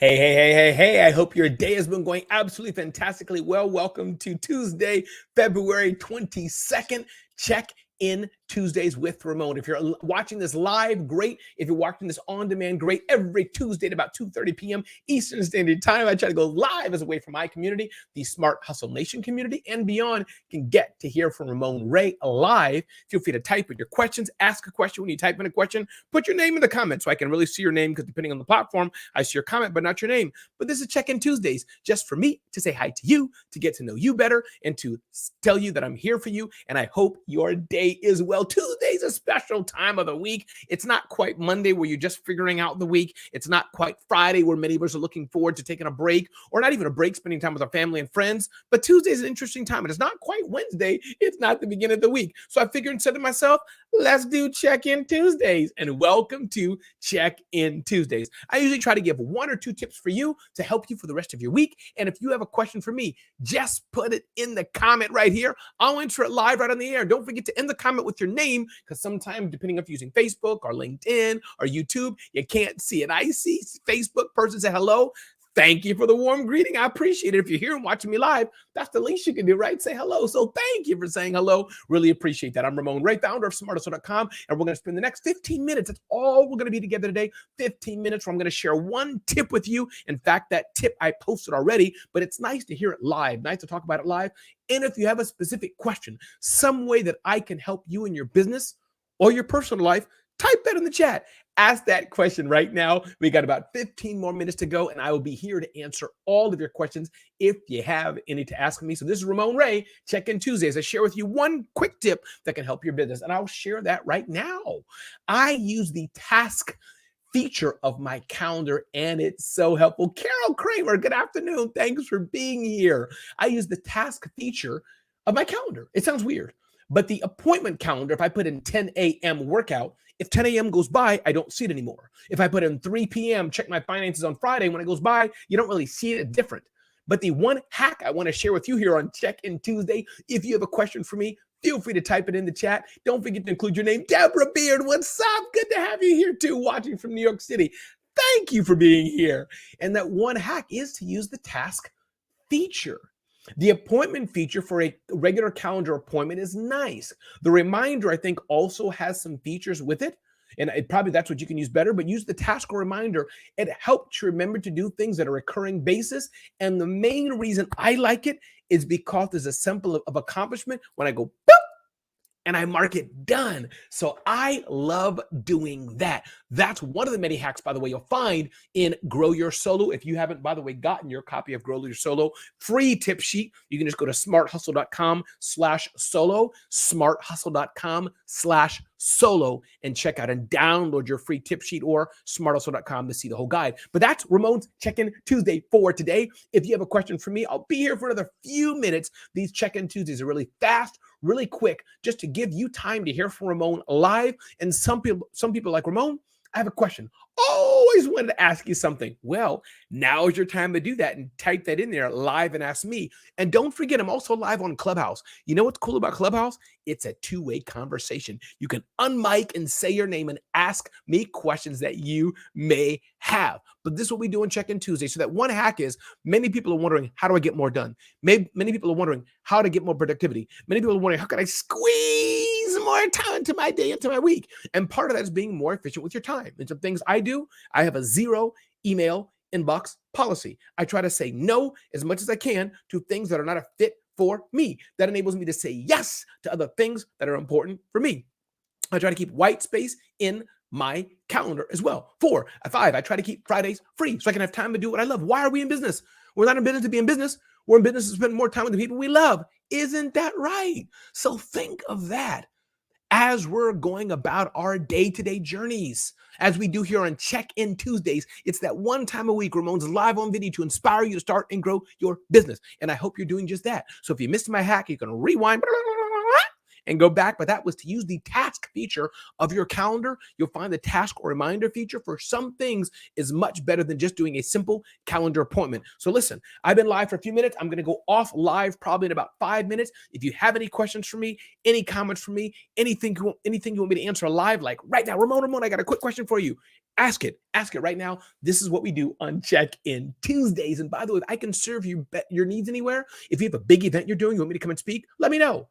Hey. I hope your day has been going absolutely fantastically well. Welcome to Tuesday, February 22nd. Check in Tuesdays with Ramon. If you're watching this live, great. If you're watching this on demand, great. Every Tuesday at about 2:30 p.m. Eastern Standard Time, I try to go live as a way for my community, the Smart Hustle Nation community, and beyond can get to hear from Ramon Ray live. Feel free to type in your questions, ask a question. When you type in a question, put your name in the comments so I can really see your name, because depending on the platform, I see your comment, but not your name. But this is Check-In Tuesdays, just for me to say hi to you, to get to know you better, and to tell you that I'm here for you, and I hope your day is well. Tuesday's a special time of the week. It's not quite Monday where you're just figuring out the week. It's not quite Friday where many of us are looking forward to taking a break, or not even a break, spending time with our family and friends. But Tuesday's an interesting time, and it's not quite Wednesday. It's not the beginning of the week. So I figured and said to myself, let's do Check-In Tuesdays, and welcome to Check-In Tuesdays. I usually try to give one or two tips for you to help you for the rest of your week. And if you have a question for me, just put it in the comment right here. I'll answer it live right on the air. Don't forget to end the comment with your name, because sometimes, depending if you're using Facebook or LinkedIn or YouTube, you can't see it. I see Facebook person say hello. Thank you for the warm greeting. I appreciate it. If you're here and watching me live, that's the least you can do, right? Say hello. So thank you for saying hello. Really appreciate that. I'm Ramon Ray, founder of smarthustle.com, and we're going to spend the next 15 minutes. That's all we're going to be together today. 15 minutes where I'm going to share one tip with you. In fact, that tip I posted already, but it's nice to hear it live. Nice to talk about it live. And if you have a specific question, some way that I can help you in your business or your personal life, type that in the chat. Ask that question right now. We got about 15 more minutes to go, and I will be here to answer all of your questions if you have any to ask me. So this is Ramon Ray, Check-In Tuesdays. I share with you one quick tip that can help your business, and I'll share that right now. I use the task feature of my calendar, and it's so helpful. Carol Kramer, good afternoon. Thanks for being here. I use the task feature of my calendar. It sounds weird, but the appointment calendar, if I put in 10 a.m. workout, if 10 a.m. goes by, I don't see it anymore. If I put in 3 p.m., check my finances on Friday, when it goes by, you don't really see it different. But the one hack I want to share with you here on Check-In Tuesday, if you have a question for me, feel free to type it in the chat. Don't forget to include your name. Deborah Beard, what's up? Good to have you here too, watching from New York City. Thank you for being here. And that one hack is to use the task feature. The appointment feature for a regular calendar appointment is nice. The reminder, I think, also has some features with it. And probably that's what you can use better, but use the task or reminder. It helps you remember to do things at a recurring basis. And the main reason I like it is because there's a symbol of accomplishment when I go, boop, and I mark it done. So I love doing that. That's one of the many hacks, by the way, you'll find in Grow Your Solo. If you haven't, by the way, gotten your copy of Grow Your Solo free tip sheet, you can just go to smarthustle.com/solo, smarthustle.com/solo, and check out and download your free tip sheet, or smarthustle.com to see the whole guide. But that's Ramon's Check-In Tuesday for today. If you have a question for me, I'll be here for another few minutes. These Check-In Tuesdays are really fast, really quick, just to give you time to hear from Ramon live. And some people like, Ramon, I have a question. Always wanted to ask you something. Well, now is your time to do that, and type that in there live and ask me. And don't forget, I'm also live on Clubhouse. You know what's cool about Clubhouse? It's a two-way conversation. You can unmic and say your name and ask me questions that you may have. But this is what we do on Check-In Tuesday. So that one hack is, many people are wondering, how do I get more done? Many people are wondering how to get more productivity. Many people are wondering, how can I squeeze more time into my day, into my week? And part of that is being more efficient with your time. And some things I do, I have a 0 email inbox policy. I try to say no as much as I can to things that are not a fit for me. That enables me to say yes to other things that are important for me. I try to keep white space in my calendar as well. 5, I try to keep Fridays free so I can have time to do what I love. Why are we in business? We're not in business to be in business. We're in business to spend more time with the people we love. Isn't that right? So think of that as we're going about our day-to-day journeys. As we do here on Check-In Tuesdays, it's that one time a week Ramon's live on video to inspire you to start and grow your business. And I hope you're doing just that. So if you missed my hack, you can rewind and go back, but that was to use the task feature of your calendar. You'll find the task or reminder feature for some things is much better than just doing a simple calendar appointment. So listen, I've been live for a few minutes. I'm going to go off live probably in about 5 minutes. If you have any questions for me, any comments for me, anything you want me to answer live, like right now, Ramon, I got a quick question for you. Ask it right now. This is what we do on Check-In Tuesdays. And by the way, I can serve your needs anywhere. If you have a big event you're doing, you want me to come and speak, let me know.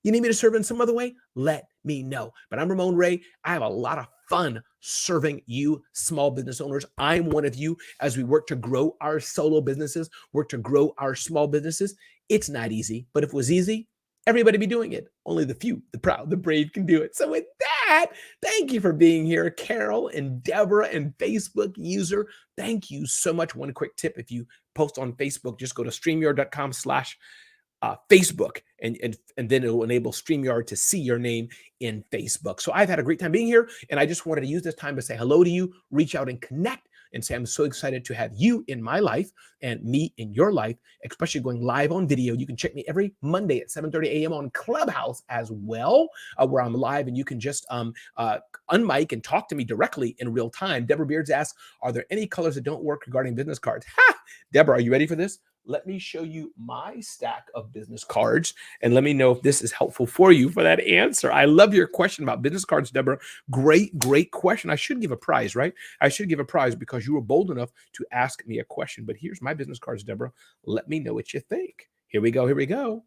You need me to serve in some other way? Let me know. But I'm Ramon Ray. I have a lot of fun serving you small business owners. I'm one of you as we work to grow our solo businesses, work to grow our small businesses. It's not easy, but if it was easy, everybody be doing it. Only the few, the proud, the brave can do it. So with that, thank you for being here, Carol and Deborah and Facebook user. Thank you so much. One quick tip, if you post on Facebook, just go to StreamYard.com/Facebook, and then it will enable StreamYard to see your name in Facebook. So I've had a great time being here, and I just wanted to use this time to say hello to you, reach out and connect, and say I'm so excited to have you in my life and me in your life, especially going live on video. You can check me every Monday at 7:30 a.m. on Clubhouse as well, where I'm live, and you can just unmic and talk to me directly in real time. Deborah Beards asks, are there any colors that don't work regarding business cards? Ha! Deborah, are you ready for this? Let me show you my stack of business cards, and let me know if this is helpful for you for that answer. I love your question about business cards, Deborah. Great, great question. I should give a prize, right? I should give a prize because you were bold enough to ask me a question. But here's my business cards, Deborah. Let me know what you think. Here we go. Here we go.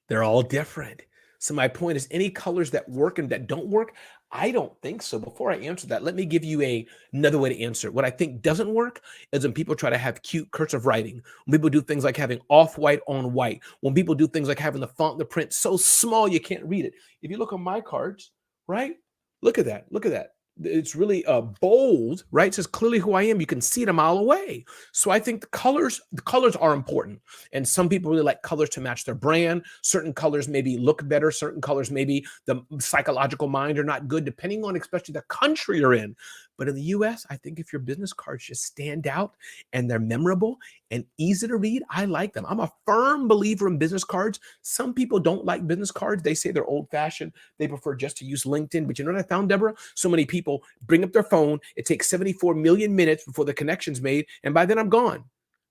They're all different. So my point is, any colors that work and that don't work, I don't think so. Before I answer that, let me give you another way to answer. What I think doesn't work is when people try to have cute cursive writing. When people do things like having off-white on white. When people do things like having the font and the print so small you can't read it. If you look on my cards, right? Look at that. Look at that. It's really bold, right? It says clearly who I am. You can see it a mile away. So I think the colors are important. And some people really like colors to match their brand. Certain colors maybe look better. Certain colors, maybe the psychological mind are not good, depending on especially the country you're in. But in the US, I think if your business cards just stand out and they're memorable and easy to read, I like them. I'm a firm believer in business cards. Some people don't like business cards. They say they're old fashioned. They prefer just to use LinkedIn. But you know what I found, Deborah? So many people bring up their phone. It takes 74 million minutes before the connection's made. And by then I'm gone.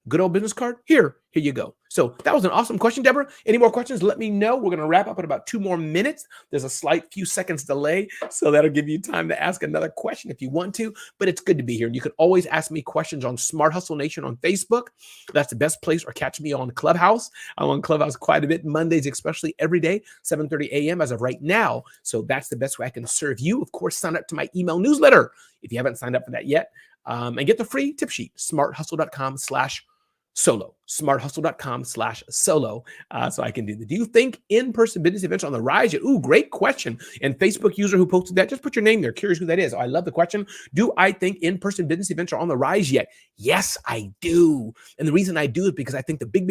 Good old business card. Here you go. So that was an awesome question, Deborah. Any more questions? Let me know. We're going to wrap up in about 2 more minutes. There's a slight few seconds delay, so that'll give you time to ask another question if you want to, but it's good to be here. And you can always ask me questions on Smart Hustle Nation on Facebook. That's the best place, or catch me on Clubhouse. I'm on Clubhouse quite a bit, Mondays especially, every day, 7:30 a.m. as of right now. So that's the best way I can serve you. Of course, sign up to my email newsletter if you haven't signed up for that yet, and get the free tip sheet, smarthustle.com/solo, smarthustle.com/solo. So I can do that. Do you think in-person business events are on the rise yet? Ooh, great question. And Facebook user who posted that, just put your name there. Curious who that is. I love the question. Do I think in-person business events are on the rise yet? Yes, I do. And the reason I do is because I think the big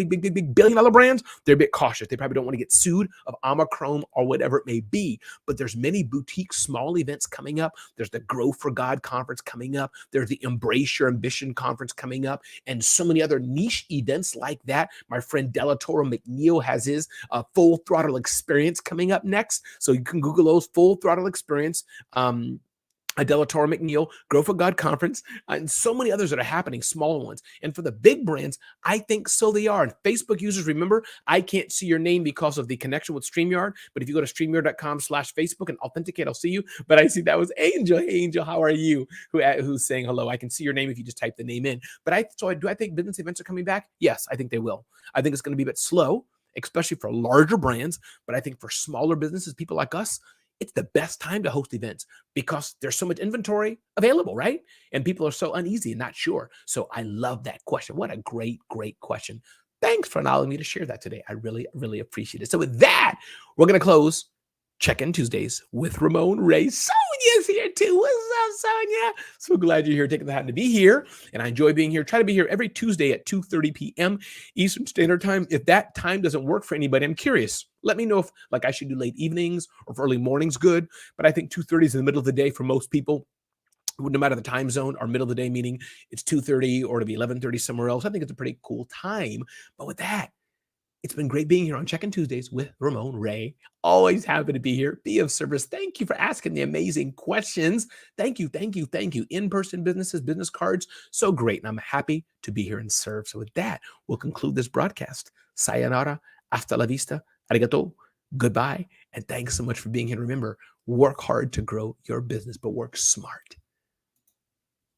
billion-dollar brands, they're a bit cautious. They probably don't want to get sued of Omicron or whatever it may be. But there's many boutique small events coming up. There's the Grow for God conference coming up. There's the Embrace Your Ambition conference coming up, and so many other niche events like that. My friend Delatoro McNeil has his Full Throttle Experience coming up next. So you can Google those, Full Throttle Experience, Delatoro McNeil, Grow for God Conference, and so many others that are happening, smaller ones. And for the big brands, I think so they are. And Facebook users, remember, I can't see your name because of the connection with StreamYard, but if you go to StreamYard.com/Facebook and authenticate, I'll see you. But I see that was Angel. Hey, Angel, how are you? Who's saying hello? I can see your name if you just type the name in. But do I think business events are coming back? Yes, I think they will. I think it's going to be a bit slow, especially for larger brands. But I think for smaller businesses, people like us, it's the best time to host events because there's so much inventory available, right? And people are so uneasy and not sure. So I love that question. What a great, great question. Thanks for allowing me to share that today. I really, really appreciate it. So with that, we're going to close Check-In Tuesdays with Ramon Ray. Sonia's here too. What's up, Sonia? So glad you're here, taking the time to be here. And I enjoy being here. Try to be here every Tuesday at 2:30 p.m. Eastern Standard Time. If that time doesn't work for anybody, I'm curious. Let me know if I should do late evenings or if early mornings good. But I think 2:30 is in the middle of the day for most people, no matter the time zone, or middle of the day, meaning it's 2:30 or to be 11:30 somewhere else. I think it's a pretty cool time. But with that, it's been great being here on Check-In Tuesdays with Ramon Ray. Always happy to be here, be of service. Thank you for asking the amazing questions. Thank you. In-person businesses, business cards, so great. And I'm happy to be here and serve. So with that, we'll conclude this broadcast. Sayonara, hasta la vista, arigato, goodbye. And thanks so much for being here. Remember, Work hard to grow your business, but work smart.